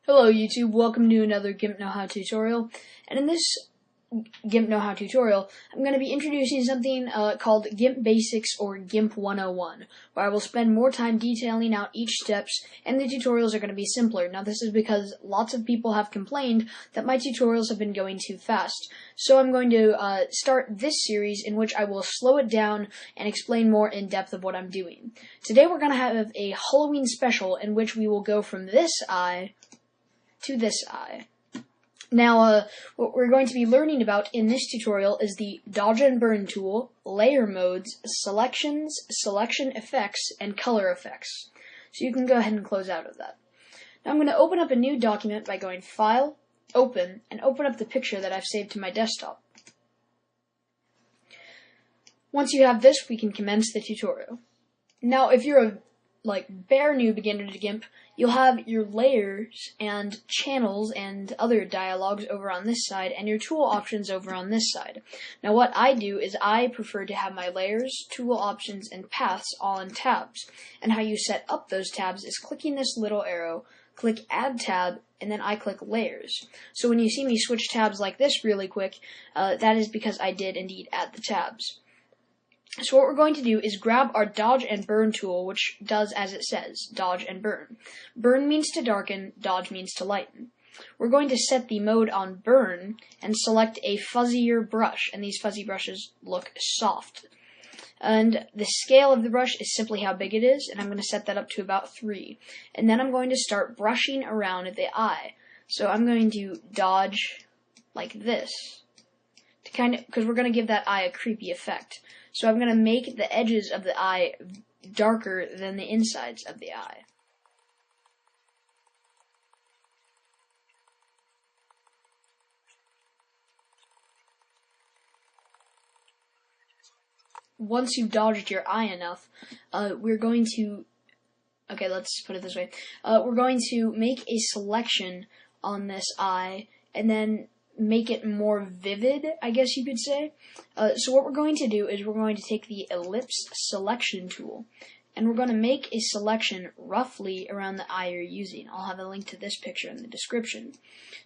Hello YouTube, welcome to another Gimp Know-How tutorial, and in this Gimp Know-How tutorial, I'm going to be introducing something called Gimp Basics or Gimp101, where I will spend more time detailing out each steps, and the tutorials are going to be simpler. Now this is because lots of people have complained that my tutorials have been going too fast, so I'm going to start this series in which I will slow it down and explain more in depth of what I'm doing. Today we're going to have a Halloween special in which we will go from this eye to this eye. Now, what we're going to be learning about in this tutorial is the dodge and burn tool, layer modes, selections, selection effects, and color effects. So you can go ahead and close out of that. Now I'm going to open up a new document by going File, Open, and open up the picture that I've saved to my desktop. Once you have this, we can commence the tutorial. Now, if you're a bare new beginner to GIMP, you'll have your layers and channels and other dialogues over on this side and your tool options over on this side. Now what I do is I prefer to have my layers, tool options, and paths all in tabs. And how you set up those tabs is clicking this little arrow, click Add Tab, and then I click Layers. So when you see me switch tabs like this really quick, that is because I did indeed add the tabs. So what we're going to do is grab our dodge and burn tool, which does as it says, dodge and burn. Burn means to darken, dodge means to lighten. We're going to set the mode on burn and select a fuzzier brush, and these fuzzy brushes look soft. And the scale of the brush is simply how big it is, and I'm going to set that up to about 3. And then I'm going to start brushing around the eye. So I'm going to dodge like this, because we're going to give that eye a creepy effect. So I'm going to make the edges of the eye darker than the insides of the eye. Once you've dodged your eye enough, we're going to, let's put it this way. We're going to make a selection on this eye and then make it more vivid, I guess you could say. So what we're going to do is we're going to take the ellipse selection tool and we're going to make a selection roughly around the eye you're using. I'll have a link to this picture in the description.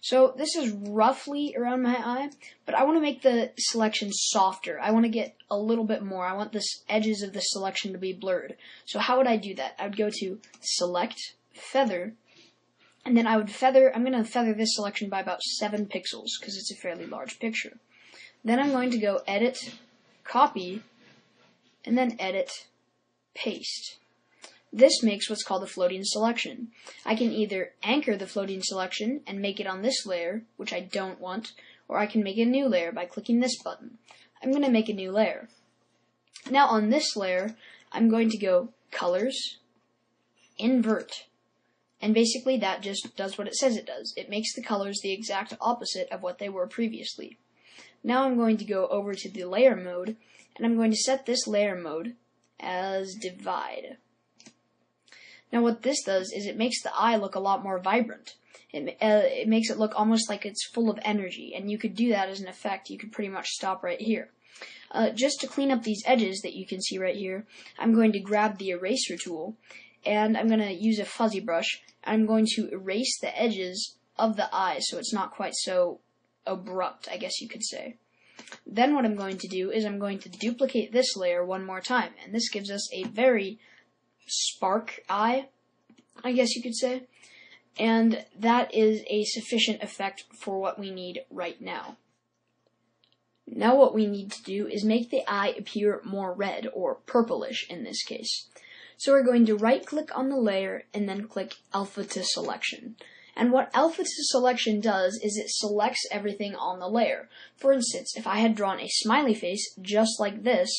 So this is roughly around my eye, but I want to make the selection softer. I want to get a little bit more. I want the edges of the selection to be blurred. So how would I do that? I would go to Select, Feather, and then I'm going to feather this selection by about 7 pixels because it's a fairly large picture. Then I'm going to go Edit, Copy, and then Edit, Paste. This makes what's called a floating selection. I can either anchor the floating selection and make it on this layer, which I don't want, or I can make a new layer by clicking this button. I'm going to make a new layer. Now on this layer, I'm going to go Colors, Invert. And basically that just does what it says it does. It makes the colors the exact opposite of what they were previously. Now I'm going to go over to the layer mode, and I'm going to set this layer mode as Divide. Now what this does is it makes the eye look a lot more vibrant. It makes it look almost like it's full of energy, and you could do that as an effect. You could pretty much stop right here. Just to clean up these edges that you can see right here, I'm going to grab the eraser tool, and I'm going to use a fuzzy brush. I'm going to erase the edges of the eye so it's not quite so abrupt, I guess you could say. Then what I'm going to do is I'm going to duplicate this layer one more time, and this gives us a very spark eye, I guess you could say, and that is a sufficient effect for what we need right now. Now what we need to do is make the eye appear more red, or purplish in this case. So we're going to right-click on the layer and then click Alpha to Selection. And what Alpha to Selection does is it selects everything on the layer. For instance, if I had drawn a smiley face just like this,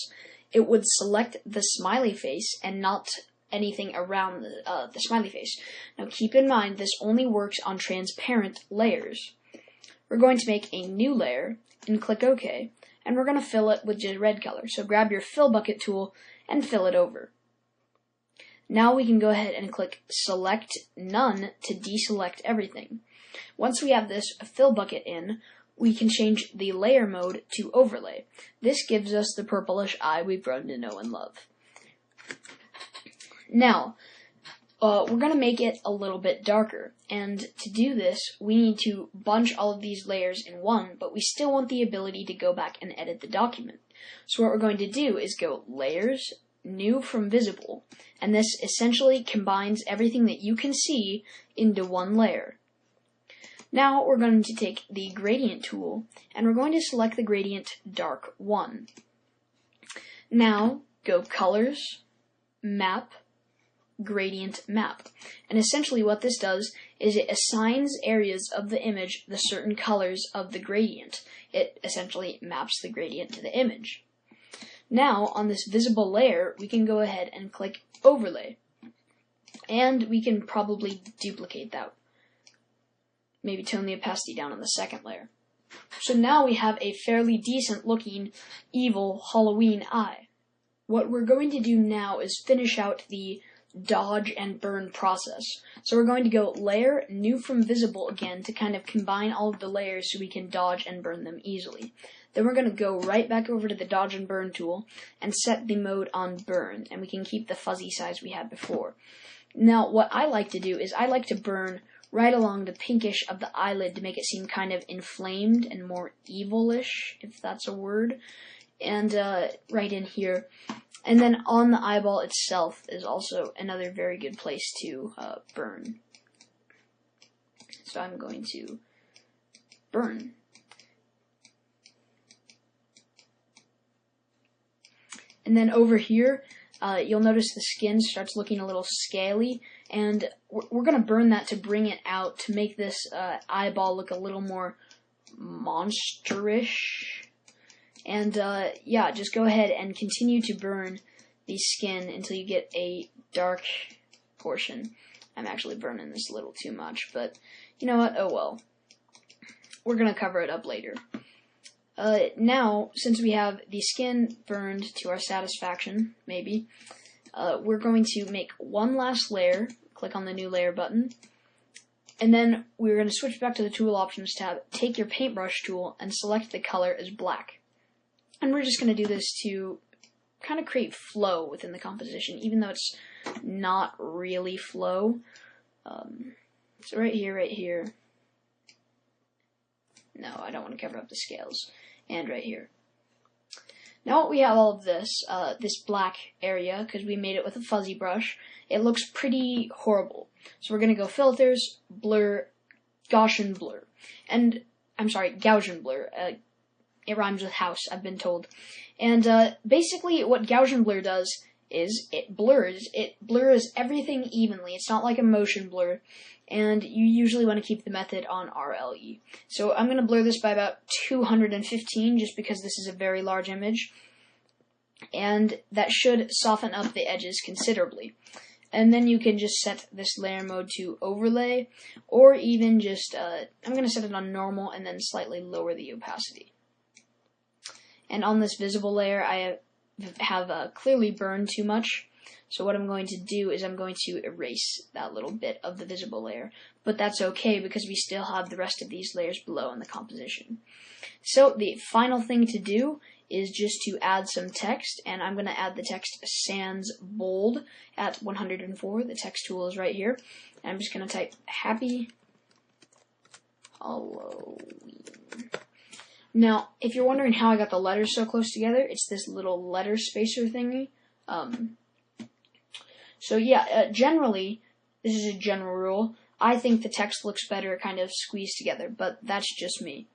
it would select the smiley face and not anything around the smiley face. Now keep in mind, this only works on transparent layers. We're going to make a new layer and click OK. And we're going to fill it with just red color. So grab your Fill Bucket tool and fill it over. Now we can go ahead and click Select None to deselect everything. Once we have this fill bucket in, we can change the layer mode to Overlay. This gives us the purplish eye we've grown to know and love. Now, we're going to make it a little bit darker. And to do this, we need to bunch all of these layers in one, but we still want the ability to go back and edit the document. So what we're going to do is go Layers, New from Visible, and this essentially combines everything that you can see into one layer. Now we're going to take the Gradient tool, and we're going to select the gradient Dark 1. Now go Colors, Map, Gradient Map. And essentially what this does is it assigns areas of the image the certain colors of the gradient. It essentially maps the gradient to the image. Now on this visible layer, we can go ahead and click Overlay. And we can probably duplicate that. Maybe tone the opacity down on the second layer. So now we have a fairly decent looking evil Halloween eye. What we're going to do now is finish out the dodge and burn process. So we're going to go Layer, New from Visible again to kind of combine all of the layers so we can dodge and burn them easily. Then we're going to go right back over to the Dodge and Burn tool and set the mode on Burn, and we can keep the fuzzy size we had before. Now what I like to do is I like to burn right along the pinkish of the eyelid to make it seem kind of inflamed and more evilish, if that's a word, and right in here. And then on the eyeball itself is also another very good place to burn. So I'm going to burn. And then over here, you'll notice the skin starts looking a little scaly, and we're going to burn that to bring it out, to make this eyeball look a little more monsterish. And yeah, just go ahead and continue to burn the skin until you get a dark portion. I'm actually burning this a little too much, but you know what? Oh well. We're going to cover it up later. Now, since we have the skin burned to our satisfaction, maybe, we're going to make one last layer. Click on the New Layer button. And then we're going to switch back to the Tool Options tab, take your Paintbrush tool, and select the color as black. And we're just going to do this to kind of create flow within the composition, even though it's not really flow. So right here. No, I don't want to cover up the scales. And right here. Now we have all of this, this black area, because we made it with a fuzzy brush. It looks pretty horrible. So we're going to go Filters, Blur, Gaussian Blur. And, I'm sorry, Gaussian Blur. It rhymes with house, I've been told. And basically what Gaussian Blur does is it blurs everything evenly. It's not like a motion blur. And you usually want to keep the method on RLE. So I'm going to blur this by about 215 just because this is a very large image. And that should soften up the edges considerably. And then you can just set this layer mode to Overlay, or even just, I'm going to set it on Normal and then slightly lower the opacity. And on this visible layer, I have clearly burned too much. So what I'm going to do is I'm going to erase that little bit of the visible layer. But that's okay because we still have the rest of these layers below in the composition. So the final thing to do is just to add some text, and I'm going to add the text sans bold at 104. The text tool is right here. And I'm just going to type Happy Halloween. Now, if you're wondering how I got the letters so close together, it's this little letter spacer thingy. So yeah, generally, this is a general rule. I think the text looks better kind of squeezed together, but that's just me.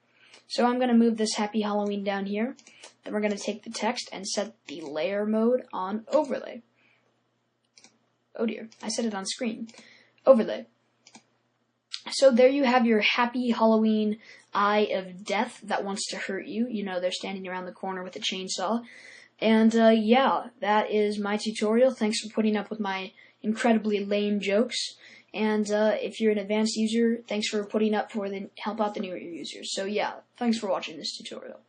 So I'm going to move this Happy Halloween down here. Then we're going to take the text and set the layer mode on Overlay. Oh dear, I set it on screen. Overlay. So there you have your Happy Halloween eye of death that wants to hurt you. You know, they're standing around the corner with a chainsaw. And yeah, that is my tutorial. Thanks for putting up with my incredibly lame jokes. And if you're an advanced user, thanks for putting up for help out the newer users. So yeah, thanks for watching this tutorial.